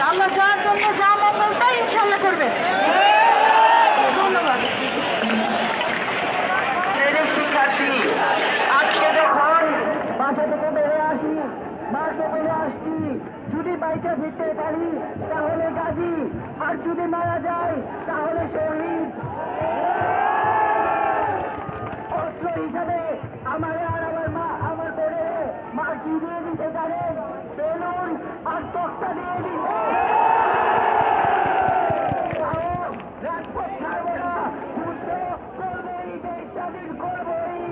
আল্লাহ যার জন্য যা মঙ্গল তাই ইনশাল্লাহ করবে। ধন্যবাদ। শিক্ষার্থী আজকে যখন বাসা থেকে বেড়ে আসছি, যদি বাইচে ফিরতে পারি তাহলে গাজী, আর যদি মারা যায় তাহলে শহীদ। অস্ত্র হিসাবে আমার আর আমার বোনের মা কি দিয়ে দিতে জানেন? বেলুন আর তক্তা দিয়ে দিতে। রাজপথ ছাড়বো না, যুদ্ধ করবোই, দেশ স্বাধীন করবোই।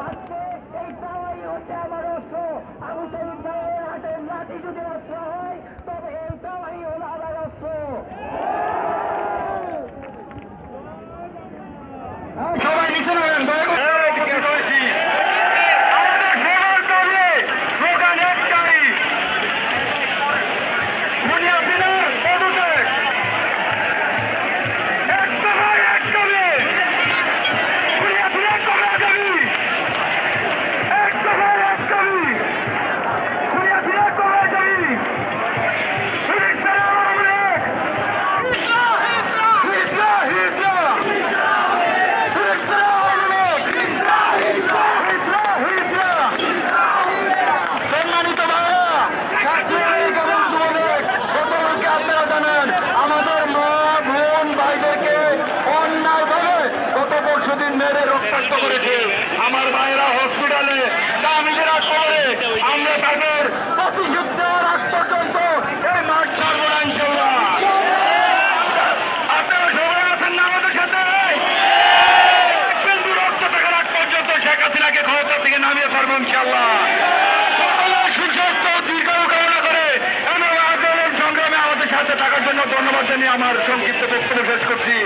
আজকে এই দাওয়াই হচ্ছে আমার অস্ত্র। আবু সাইদ ভাইয়ের হাতের লাঠি যদি অস্ত্র হয়, তবে এই দাওয়াই হলো আমার অস্ত্র। সবাই নিচে নামেন, দয়া করে। মেরে রক্তাক্ত করেছে আমার ভাইয়েরা হসপিটালে, তামিলেরা করে আমরা তাদের প্রতিশোধ দেওয়ার আগ পর্যন্ত এই মাঠ ছাড়বো না ইনশাল্লাহ। আপনারা সবাই আছেন না আমাদের সাথে? রক্ত থাকার আগ পর্যন্ত শেখ হাসিনাকে ক্ষমতা থেকে নামিয়ে ছাড়বো ইনশাল্লাহ। সকলের সুস্বাস্থ্য দীর্ঘায়ু কামনা করে এবং আন্দোলন সংগ্রামে আমাদের সাথে থাকার জন্য ধন্যবাদ জানিয়ে আমার সংক্ষিপ্ত বক্তব্য শেষ করছি।